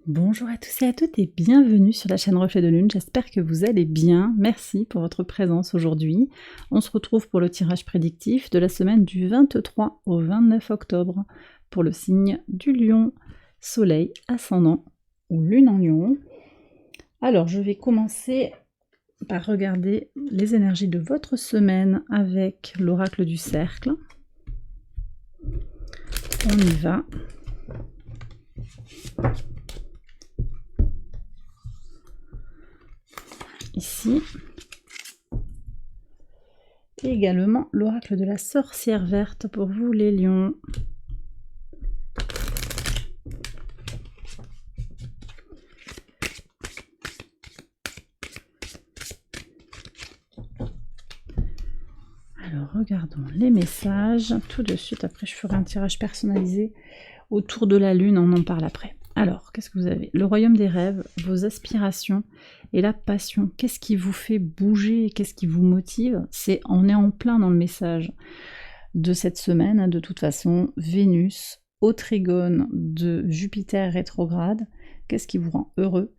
Bonjour à tous et à toutes et bienvenue sur la chaîne Reflet de Lune, j'espère que vous allez bien, merci pour votre présence aujourd'hui. On se retrouve pour le tirage prédictif de la semaine du 23 au 29 octobre pour le signe du Lion, Soleil, Ascendant ou Lune en Lion. Alors je vais commencer par regarder les énergies de votre semaine avec l'oracle du cercle. On y va. Ici. Et également l'oracle de la sorcière verte pour vous les lions. Alors regardons les messages tout de suite, après je ferai un tirage personnalisé autour de la lune, on en parle après. Alors, qu'est-ce que vous avez? Le royaume des rêves, vos aspirations et la passion. Qu'est-ce qui vous fait bouger? Qu'est-ce qui vous motive? On est en plein dans le message de cette semaine, hein, de toute façon. Vénus au trigone de Jupiter rétrograde. Qu'est-ce qui vous rend heureux?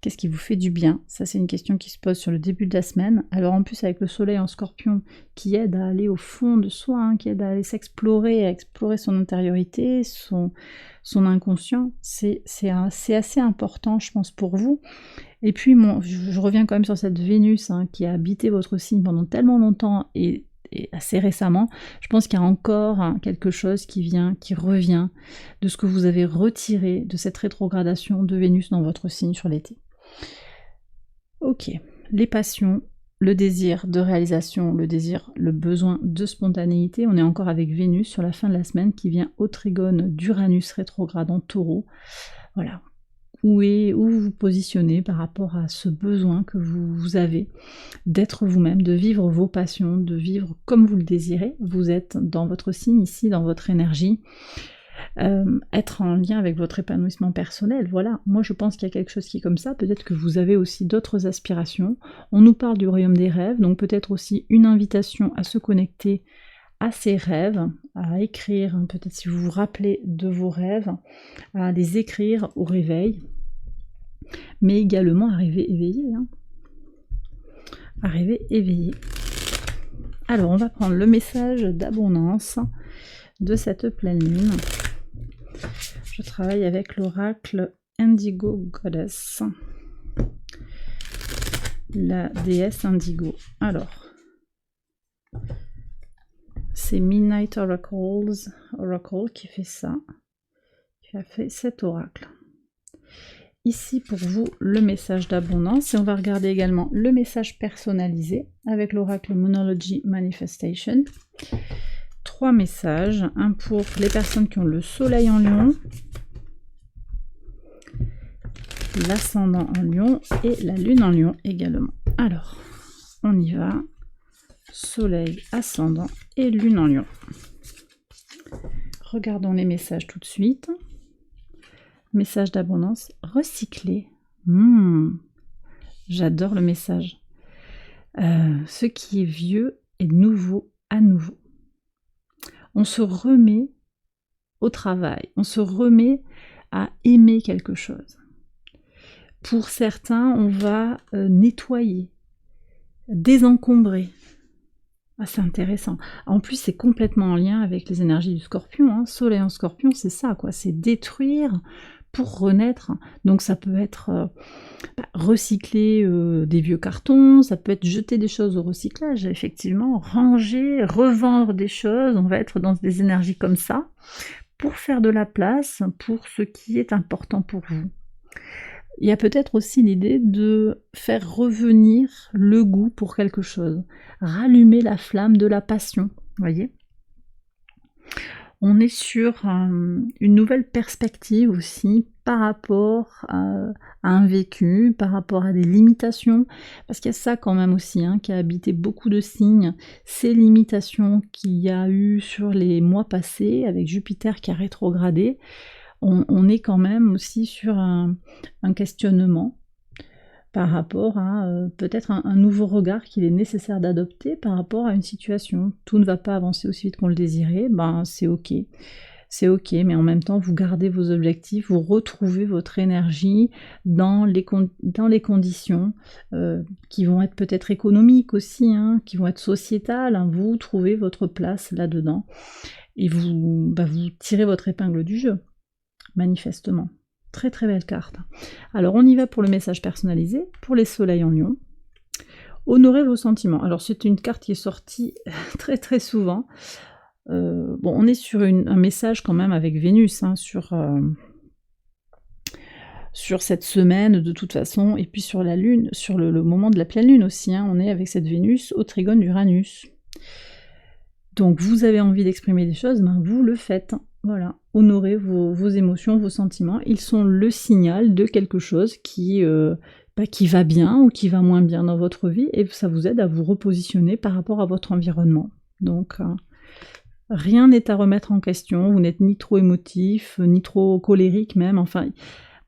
Qu'est-ce qui vous fait du bien? Ça, c'est une question qui se pose sur le début de la semaine. Alors en plus, avec le soleil en scorpion, qui aide à aller au fond de soi, hein, qui aide à aller s'explorer, à explorer son intériorité, son inconscient, c'est assez important, je pense, pour vous. Et puis, je reviens quand même sur cette Vénus, hein, qui a habité votre signe pendant tellement longtemps et assez récemment. Je pense qu'il y a encore quelque chose qui revient de ce que vous avez retiré de cette rétrogradation de Vénus dans votre signe sur l'été. Ok, les passions, le désir de réalisation, le besoin de spontanéité. On est encore avec Vénus sur la fin de la semaine qui vient au trigone d'Uranus rétrograde en Taureau. Voilà. Où vous vous positionnez par rapport à ce besoin que vous avez d'être vous-même, de vivre vos passions, de vivre comme vous le désirez. Vous êtes dans votre signe ici, dans votre énergie. Être en lien avec votre épanouissement personnel, voilà. Moi je pense qu'il y a quelque chose qui est comme ça, peut-être que vous avez aussi d'autres aspirations. On nous parle du royaume des rêves, donc peut-être aussi une invitation à se connecter à ses rêves, à écrire, hein, peut-être si vous vous rappelez de vos rêves, à les écrire au réveil, mais également à rêver éveillé. Hein. À rêver éveillé. Alors on va prendre le message d'abondance de cette pleine lune. Je travaille avec l'oracle Indigo Goddess, la déesse Indigo. Alors, c'est Midnight Oracle qui fait ça, qui a fait cet oracle. Ici pour vous le message d'abondance et on va regarder également le message personnalisé avec l'oracle Moonology Manifestation. 3 messages, un pour les personnes qui ont le soleil en lion, l'ascendant en lion et la lune en lion également. Alors, on y va. Soleil, ascendant et lune en lion. Regardons les messages tout de suite. Message d'abondance, recycler. J'adore le message. Ce qui est vieux est nouveau à nouveau. On se remet au travail, on se remet à aimer quelque chose. Pour certains, on va nettoyer, désencombrer. Ah, c'est intéressant. En plus, c'est complètement en lien avec les énergies du scorpion. Hein. Soleil en scorpion, c'est ça, quoi. C'est détruire pour renaître. Donc ça peut être recycler des vieux cartons, ça peut être jeter des choses au recyclage, effectivement, ranger, revendre des choses, on va être dans des énergies comme ça, pour faire de la place pour ce qui est important pour vous. Il y a peut-être aussi l'idée de faire revenir le goût pour quelque chose, rallumer la flamme de la passion, voyez. On est sur une nouvelle perspective aussi par rapport à un vécu, par rapport à des limitations, parce qu'il y a ça quand même aussi qui a habité beaucoup de signes, ces limitations qu'il y a eu sur les mois passés avec Jupiter qui a rétrogradé. On est quand même aussi sur un questionnement par rapport à peut-être un nouveau regard qu'il est nécessaire d'adopter par rapport à une situation. Tout ne va pas avancer aussi vite qu'on le désirait, ben c'est ok. c'est ok, mais en même temps, vous gardez vos objectifs, vous retrouvez votre énergie dans les conditions qui vont être peut-être économiques aussi, hein, qui vont être sociétales, hein. Vous trouvez votre place là-dedans et vous tirez votre épingle du jeu, manifestement. Très très belle carte. Alors on y va pour le message personnalisé, pour les soleils en lion. Honorez vos sentiments. Alors c'est une carte qui est sortie très très souvent. Bon, on est sur un message quand même avec Vénus, hein, sur cette semaine de toute façon, et puis sur la Lune, sur le moment de la pleine Lune aussi, hein, on est avec cette Vénus au trigone d'Uranus. Donc vous avez envie d'exprimer des choses, ben vous le faites. Voilà, honorez vos émotions, vos sentiments, ils sont le signal de quelque chose qui va bien ou qui va moins bien dans votre vie, et ça vous aide à vous repositionner par rapport à votre environnement. Donc rien n'est à remettre en question, vous n'êtes ni trop émotif, ni trop colérique même, enfin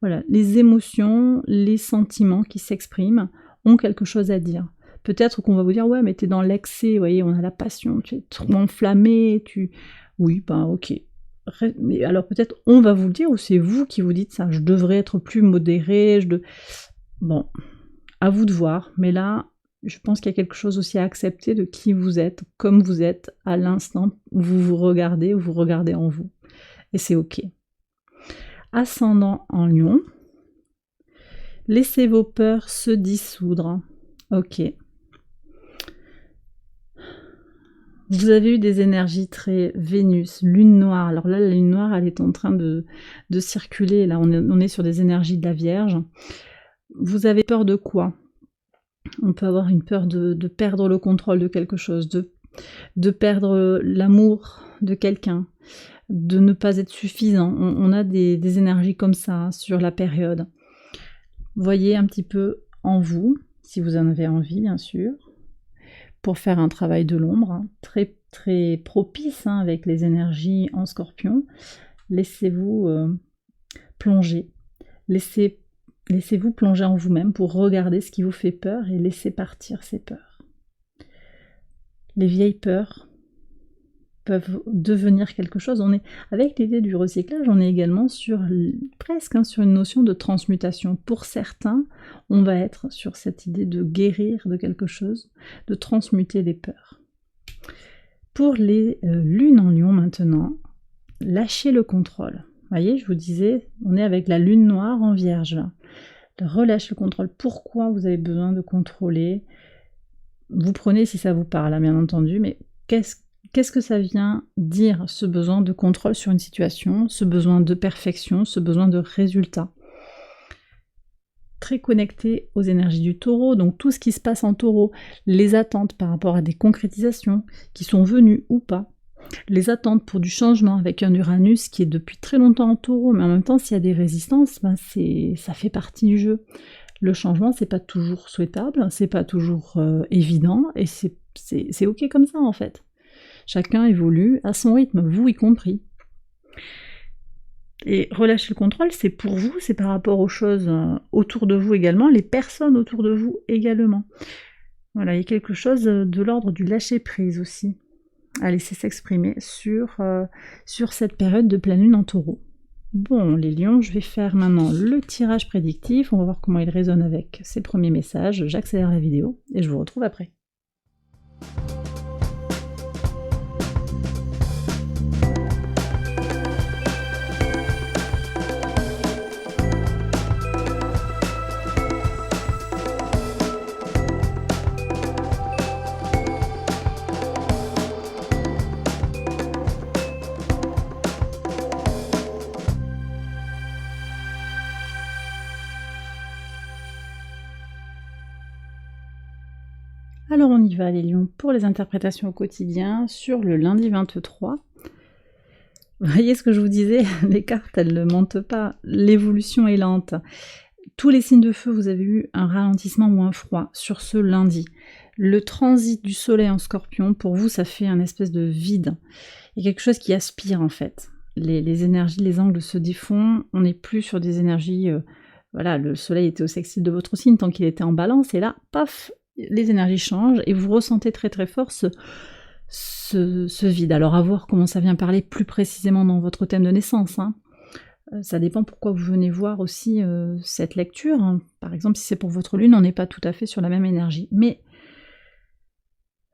voilà, les émotions, les sentiments qui s'expriment ont quelque chose à dire. Peut-être qu'on va vous dire, ouais, mais t'es dans l'excès, vous voyez, on a la passion, tu es trop enflammé, oui, ben ok. Mais alors peut-être on va vous le dire, ou c'est vous qui vous dites ça, je devrais être plus modéré, Bon, à vous de voir, mais là, je pense qu'il y a quelque chose aussi à accepter de qui vous êtes, comme vous êtes à l'instant où vous vous regardez en vous. Et c'est ok. Ascendant en Lion, laissez vos peurs se dissoudre. Ok. Vous avez eu des énergies très Vénus, lune noire. Alors là, la lune noire, elle est en train de circuler. Là, on est sur des énergies de la Vierge. Vous avez peur de quoi? On peut avoir une peur de perdre le contrôle de quelque chose, de perdre l'amour de quelqu'un, de ne pas être suffisant. On a des énergies comme ça, hein, sur la période. Voyez un petit peu en vous, si vous en avez envie, bien sûr, pour faire un travail de l'ombre, hein, très, très propice, hein, avec les énergies en Scorpion. Laissez-vous plonger. Laissez-vous plonger en vous-même pour regarder ce qui vous fait peur et laisser partir ces peurs. Les vieilles peurs peuvent devenir quelque chose. On est, avec l'idée du recyclage, on est également presque sur une notion de transmutation. Pour certains, on va être sur cette idée de guérir de quelque chose, de transmuter des peurs. Pour les lunes en Lion maintenant, lâchez le contrôle. Vous voyez, je vous disais, on est avec la lune noire en Vierge là. Relâche le contrôle. Pourquoi vous avez besoin de contrôler? Vous prenez si ça vous parle, bien entendu, mais qu'est-ce que ça vient dire, ce besoin de contrôle sur une situation, ce besoin de perfection, ce besoin de résultat? Très connecté aux énergies du Taureau, donc tout ce qui se passe en Taureau, les attentes par rapport à des concrétisations qui sont venues ou pas, les attentes pour du changement avec un Uranus qui est depuis très longtemps en Taureau, mais en même temps s'il y a des résistances, ça fait partie du jeu. Le changement, c'est pas toujours souhaitable, c'est pas toujours évident, et c'est ok comme ça en fait. Chacun évolue à son rythme, vous y compris. Et relâcher le contrôle, c'est pour vous, c'est par rapport aux choses autour de vous également, les personnes autour de vous également. Voilà, il y a quelque chose de l'ordre du lâcher-prise aussi, à laisser s'exprimer sur cette période de pleine lune en Taureau. Bon, les lions, je vais faire maintenant le tirage prédictif, on va voir comment il résonne avec ces premiers messages. J'accélère la vidéo et je vous retrouve après. Alors on y va les lions pour les interprétations au quotidien sur le lundi 23. Vous voyez ce que je vous disais, les cartes elles ne mentent pas, l'évolution est lente. Tous les signes de feu, vous avez eu un ralentissement ou un froid sur ce lundi. Le transit du soleil en Scorpion, pour vous ça fait un espèce de vide. Il y a quelque chose qui aspire en fait. Les énergies, les angles se défont, on n'est plus sur des énergies... voilà, le soleil était au sextile de votre signe tant qu'il était en balance, et là, paf, les énergies changent et vous ressentez très très fort ce vide. Alors à voir comment ça vient parler plus précisément dans votre thème de naissance, hein. Ça dépend pourquoi vous venez voir aussi cette lecture, hein. Par exemple, si c'est pour votre lune, on n'est pas tout à fait sur la même énergie. Mais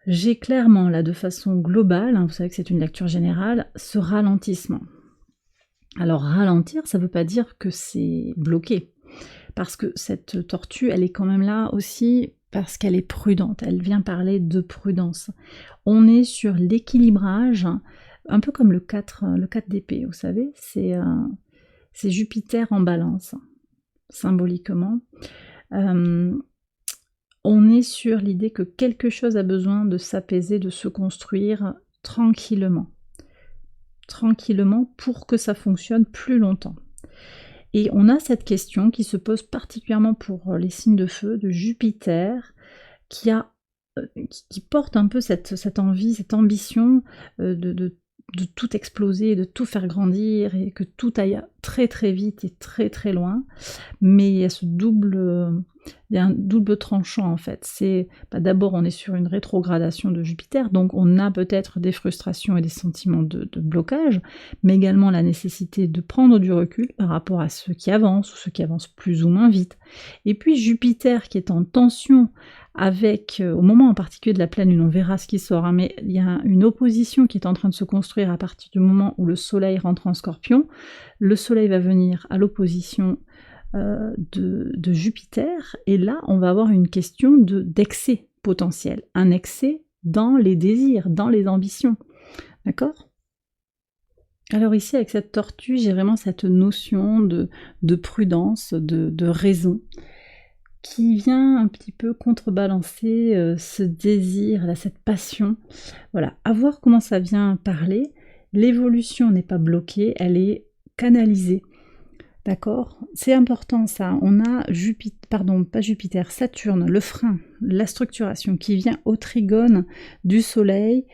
j'ai clairement, là, de façon globale, hein, vous savez que c'est une lecture générale, ce ralentissement. Alors ralentir, ça ne veut pas dire que c'est bloqué. Parce que cette tortue, elle est quand même là aussi parce qu'elle est prudente. Elle vient parler de prudence. On est sur l'équilibrage, un peu comme le 4 d'épée, vous savez. C'est Jupiter en balance, symboliquement. On est sur l'idée que quelque chose a besoin de s'apaiser, de se construire tranquillement. Tranquillement pour que ça fonctionne plus longtemps. Et on a cette question qui se pose particulièrement pour les signes de feu, de Jupiter, qui porte un peu cette envie, cette ambition de tout exploser, de tout faire grandir, et que tout aille très très vite et très très loin. Mais il y a un double tranchant en fait. D'abord on est sur une rétrogradation de Jupiter, donc on a peut-être des frustrations et des sentiments de blocage, mais également la nécessité de prendre du recul par rapport à ceux qui avancent, ou ceux qui avancent plus ou moins vite. Et puis Jupiter qui est en tension avec, au moment en particulier de la pleine lune, on verra ce qui sort, hein, mais il y a une opposition qui est en train de se construire à partir du moment où le soleil rentre en Scorpion. Le soleil va venir à l'opposition de Jupiter, et là on va avoir une question d'excès potentiel, un excès dans les désirs, dans les ambitions, d'accord? Alors ici avec cette tortue, j'ai vraiment cette notion de prudence, de raison, qui vient un petit peu contrebalancer ce désir, là, cette passion. Voilà, à voir comment ça vient parler. L'évolution n'est pas bloquée, elle est canalisée. D'accord? C'est important ça. On a Saturne, le frein, la structuration qui vient au trigone du soleil.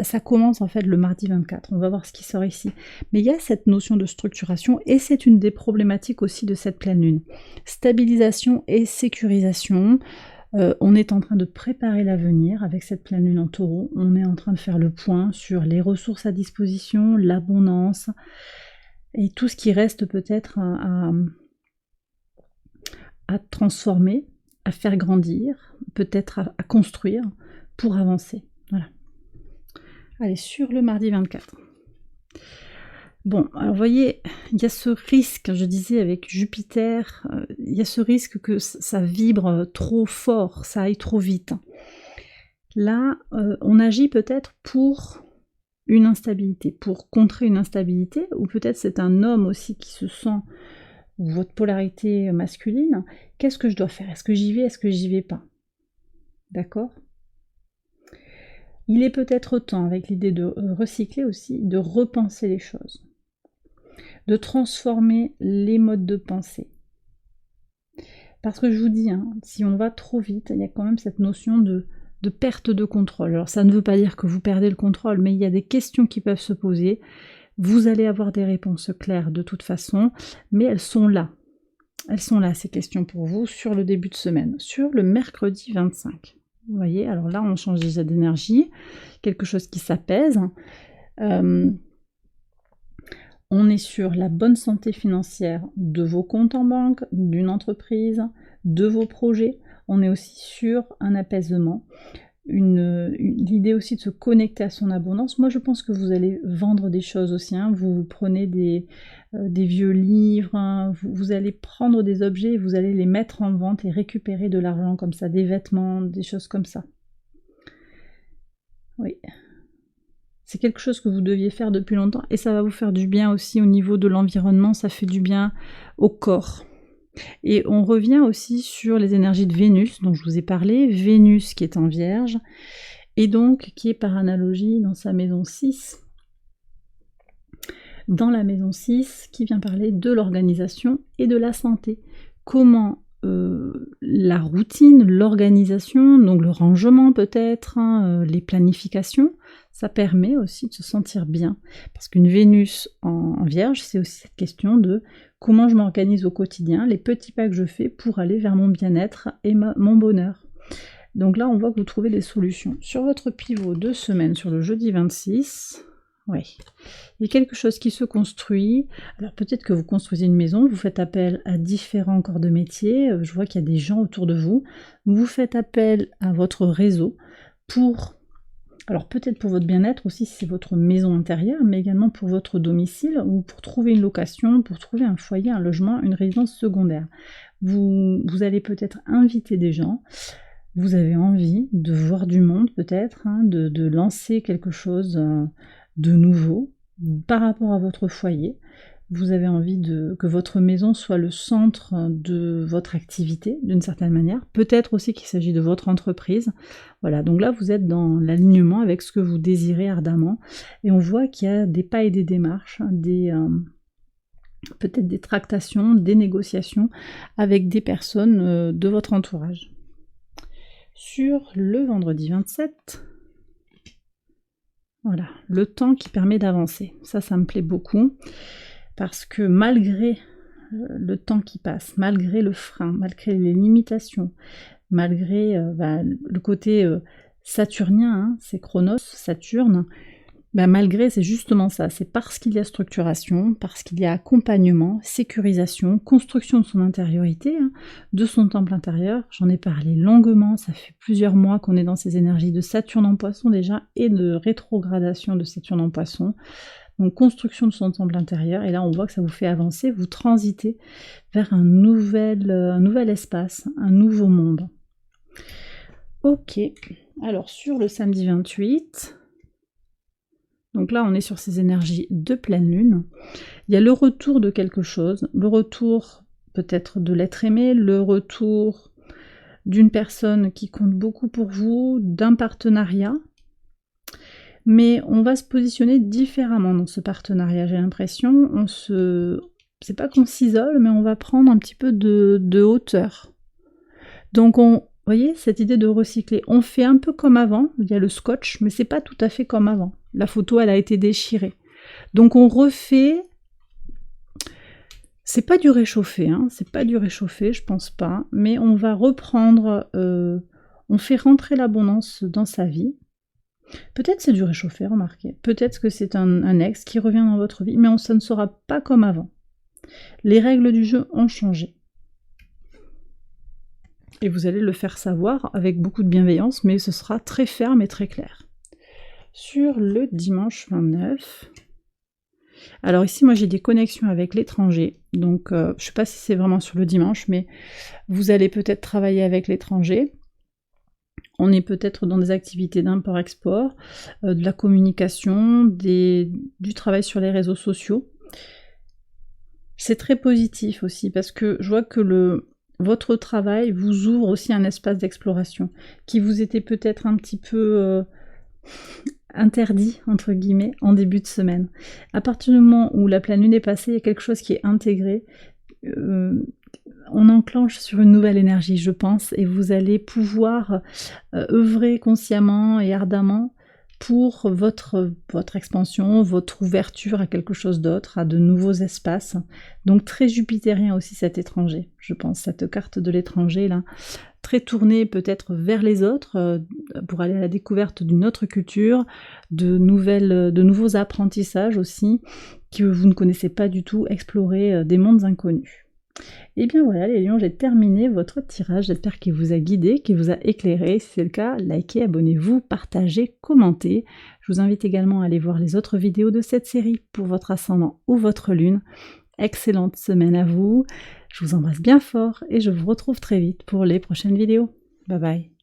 Ça commence en fait le mardi 24. On va voir ce qui sort ici. Mais il y a cette notion de structuration et c'est une des problématiques aussi de cette pleine lune. Stabilisation et sécurisation. On est en train de préparer l'avenir avec cette pleine lune en taureau. On est en train de faire le point sur les ressources à disposition, l'abondance, et tout ce qui reste peut-être à transformer, à faire grandir, peut-être à construire pour avancer. Voilà. Allez, sur le mardi 24. Bon, alors vous voyez, il y a ce risque, je disais avec Jupiter, il y a ce risque que ça vibre trop fort, ça aille trop vite. Là, on agit peut-être pour une instabilité, pour contrer une instabilité, ou peut-être c'est un homme aussi qui se sent, ou votre polarité masculine, qu'est-ce que je dois faire? Est-ce que j'y vais? Est-ce que j'y vais pas? D'accord? Il est peut-être temps, avec l'idée de recycler aussi, de repenser les choses, de transformer les modes de pensée. Parce que je vous dis, hein, si on va trop vite, il y a quand même cette notion de perte de contrôle. Alors ça ne veut pas dire que vous perdez le contrôle, mais il y a des questions qui peuvent se poser. Vous allez avoir des réponses claires de toute façon, mais elles sont là. Elles sont là, ces questions pour vous, sur le début de semaine, sur le mercredi 25. Vous voyez, alors là, on change déjà d'énergie, quelque chose qui s'apaise. On est sur la bonne santé financière de vos comptes en banque, d'une entreprise, de vos projets. On est aussi sur un apaisement, l'idée aussi de se connecter à son abondance. Moi je pense que vous allez vendre des choses aussi, hein. Vous prenez des vieux livres, hein. Vous allez prendre des objets et vous allez les mettre en vente et récupérer de l'argent comme ça, des vêtements, des choses comme ça. Oui. C'est quelque chose que vous deviez faire depuis longtemps et ça va vous faire du bien aussi au niveau de l'environnement, ça fait du bien au corps. Et on revient aussi sur les énergies de Vénus, dont je vous ai parlé, Vénus qui est en Vierge, et donc qui est par analogie dans sa maison 6. Dans la maison 6, qui vient parler de l'organisation et de la santé. Comment la routine, l'organisation, donc le rangement peut-être, hein, les planifications, ça permet aussi de se sentir bien. Parce qu'une Vénus en Vierge, c'est aussi cette question de comment je m'organise au quotidien, les petits pas que je fais pour aller vers mon bien-être et mon bonheur. Donc là, on voit que vous trouvez des solutions. Sur votre pivot de semaine, sur le jeudi 26, oui, il y a quelque chose qui se construit. Alors peut-être que vous construisez une maison, vous faites appel à différents corps de métier. Je vois qu'il y a des gens autour de vous. Vous faites appel à votre réseau pour... Alors peut-être pour votre bien-être aussi, si c'est votre maison intérieure, mais également pour votre domicile ou pour trouver une location, pour trouver un foyer, un logement, une résidence secondaire. Vous allez peut-être inviter des gens, vous avez envie de voir du monde peut-être, hein, de lancer quelque chose de nouveau par rapport à votre foyer. Vous avez envie que votre maison soit le centre de votre activité, d'une certaine manière. Peut-être aussi qu'il s'agit de votre entreprise. Voilà, donc là, vous êtes dans l'alignement avec ce que vous désirez ardemment. Et on voit qu'il y a des pas et des démarches, peut-être des tractations, des négociations avec des personnes de votre entourage. Sur le vendredi 27... Voilà, le temps qui permet d'avancer. Ça me plaît beaucoup. Parce que malgré le temps qui passe, malgré le frein, malgré les limitations, malgré le côté saturnien, hein, c'est Chronos, Saturne, malgré, c'est justement ça, c'est parce qu'il y a structuration, parce qu'il y a accompagnement, sécurisation, construction de son intériorité, hein, de son temple intérieur. J'en ai parlé longuement, ça fait plusieurs mois qu'on est dans ces énergies de Saturne en Poisson déjà, et de rétrogradation de Saturne en Poisson. Donc construction de son temple intérieur, et là on voit que ça vous fait avancer, vous transitez vers un nouvel espace, un nouveau monde. Ok, alors sur le samedi 28, donc là on est sur ces énergies de pleine lune, il y a le retour de quelque chose, le retour peut-être de l'être aimé, le retour d'une personne qui compte beaucoup pour vous, d'un partenariat. Mais on va se positionner différemment dans ce partenariat, j'ai l'impression. C'est pas qu'on s'isole, mais on va prendre un petit peu de hauteur. Donc vous voyez, cette idée de recycler, on fait un peu comme avant, il y a le scotch, mais c'est pas tout à fait comme avant. La photo, elle a été déchirée. Donc on refait... C'est pas du réchauffé, hein, c'est pas du réchauffé, je pense pas, mais on va reprendre... on fait rentrer l'abondance dans sa vie. Peut-être c'est du réchauffé, remarquez. Peut-être que c'est un ex qui revient dans votre vie, mais ça ne sera pas comme avant. Les règles du jeu ont changé. Et vous allez le faire savoir avec beaucoup de bienveillance, mais ce sera très ferme et très clair. Sur le dimanche 29... Alors ici, moi j'ai des connexions avec l'étranger, donc je ne sais pas si c'est vraiment sur le dimanche, mais vous allez peut-être travailler avec l'étranger. On est peut-être dans des activités d'import-export, de la communication, du travail sur les réseaux sociaux. C'est très positif aussi parce que je vois que votre travail vous ouvre aussi un espace d'exploration qui vous était peut-être un petit peu interdit, entre guillemets, en début de semaine. À partir du moment où la pleine lune est passée, il y a quelque chose qui est intégré. On enclenche sur une nouvelle énergie, je pense, et vous allez pouvoir œuvrer consciemment et ardemment pour votre expansion, votre ouverture à quelque chose d'autre, à de nouveaux espaces. Donc très jupitérien aussi cet étranger, je pense, cette carte de l'étranger là, très tournée peut-être vers les autres, pour aller à la découverte d'une autre culture, de nouveaux apprentissages aussi, que vous ne connaissez pas du tout, explorer des mondes inconnus. Et bien voilà les lions, j'ai terminé votre tirage, j'espère qu'il vous a guidé, qu'il vous a éclairé. Si c'est le cas, likez, abonnez-vous, partagez, commentez. Je vous invite également à aller voir les autres vidéos de cette série pour votre ascendant ou votre lune. Excellente semaine à vous, je vous embrasse bien fort et je vous retrouve très vite pour les prochaines vidéos. Bye bye.